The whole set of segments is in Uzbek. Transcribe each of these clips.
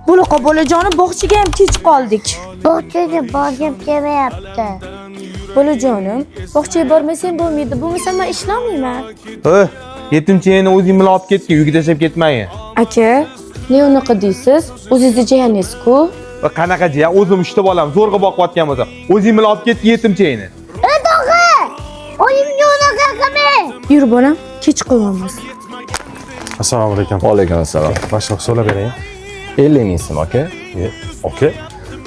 Bo'laqa bolajonim, bog'chaga ham kech qoldik. Bog'chaga borgim kelmayapti. Bolajonim, bog'chaga bormasang bo'lmaydi. Bo'lmasa men ishlamayman. Yetimchini o'zing bilan olib ketgin, uyga tashlab ketmagin. Aka, ne unaqa deysiz? O'zingizni jiyaningiz-ku. Va qanaqa jiya, o'zim 3 ta bolam zo'rg'a boqayotgan bo'lsa, o'zing bilan olib ketgin yetimchini. Tog'a! Oyimga unaqa qilmang. Yur bolam, kech qolyapmiz. Assalomu alaykum. Va alaykum assalom. Boshliq so'rab bering. 50 ming so'm aka. Aka,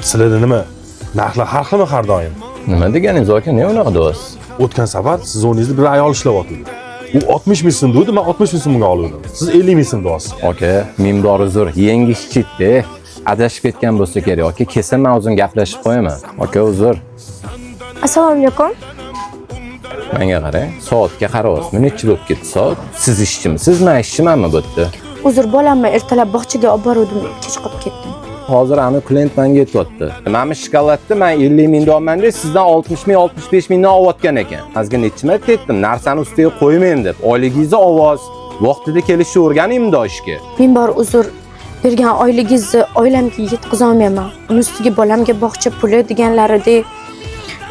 sizlarda nima? Narxlar har xilmi har doim? Nima deganingiz aka? Ne unaqa deyapsiz? O'tgan safar siz o'rningizda bir ayol ishlayotdi. U 60 ming so'm dedi, men 60 ming so'mga oldim. Siz 50 ming so'm deyapsiz. Aka, minbor uzr, yengish chitdi. Adashib ketgan bo'lsa kerak. Aka, kelsa men o'zim gaplashib qo'yaman. Aka, uzr. Assalomu alaykum. Menga qarang, soatga qarayapsiz. Necha bo'lib ketdi soat? Siz ishchimisiz, men ishchimanmi bu yerda? Uzr, bolamni ertalab bog'chaga olib bordim, kech qolib ketdim. Hozir ani klient menga aytibdi. Mana shokoladni men 50 ming deyapman-da, sizdan 60 ming, 65 mingdan olayotgan ekan. Sizga necha marta aytdim, narsani ustiga qo'ymayman deb. Oyligingizni ovoz, vaqtida kelishni o'rganingmi ishga. Men bor uzr, bergan oyligingizni oilamga yetkazib olmayman. Uni ustiga bolamga bog'cha puli deganlaridek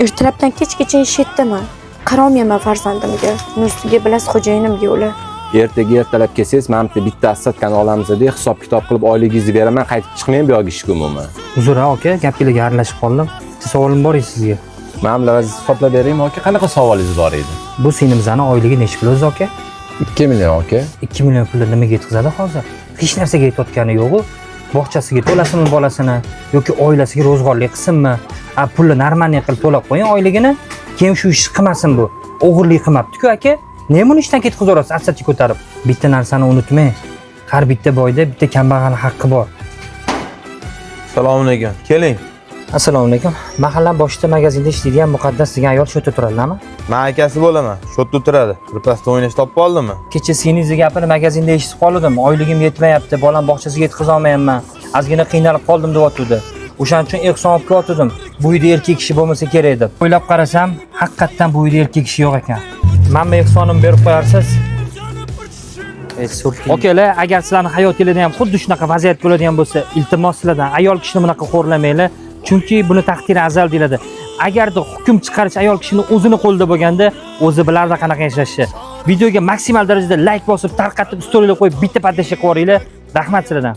ertalabdan kechgacha ishlayapman. Qarolmayman farzandimga. Uni ustiga bilasiz xo'jayinimga ular. Ertaga ertalab kelsangiz, men bitta assatkani olamiz deb hisob-kitob qilib oyligingizni beraman, qaytib chiqmayman bu yoqqa ishga umuman. Uzr aka, gapingizga aralashib qoldim. Bitta savolim bor edi sizga. Men bilan hisoblab beraymi aka? Qanaqa savolingiz bor edi? Bu sinimizning oyligi necha pul o'zi aka? 2 million aka. 2 million pulni nimaga yetkazadi hozir? Hech narsaga yetayotgani yo'q-ku. Bog'chasiga to'lasimi bolasini yoki oilasiga ro'zg'orlik qilsinmi? Pulni normalniy qilib to'lab qo'ying oyligini. Keyin shu ishni qilmasin bu. O'g'irlik qilmabdi-ku aka. Nima buni ishdan ketkazasiz asatga ko'tarib? Bitta narsani unutmang. Har bitta boyda bitta kambag'al haqqi bor. Assalomu alaykum. Keling. Assalomu alaykum. Mahalla boshida magazinda ishlaydigan Muqaddas degan ayol shu yerda turadimi? Men akasi bo'laman. Shu yerda turadi. Birpasda o'ynash topib oldimmi? Kecha singizni gapini magazinda eshitib qoldim. Oyligim yetmayapti, bolam bog'chasiga yetkazib olmayapman. Ozgina qiynalib qoldim deb aytdi. O'shaning uchun ehson olib keldim. Bu uyda erkak kishi bo'lmasa kerak deb. O'ylab qarasam, haqiqatan bu uyda erkak kishi yo'q ekan. Menga ehsonimni berib qo'yarsiz. Okalar, agar sizlarning hayotingizda ham xuddi shunaqa vaziyat bo'ladigan bo'lsa, iltimos sizlardan ayol kishini bunaqa xo'rlamanglar. Chunki buni taqdiri azal deyiladi. Agarda hukm chiqarish ayol kishining o'zini qo'lida bo'lganda, o'zi bilardi qanaqa yashashni. Videoga maksimal darajada like bosib, tarqatib, storylar qo'yib, bitta padashga qo'yinglar. Rahmat sizlardan.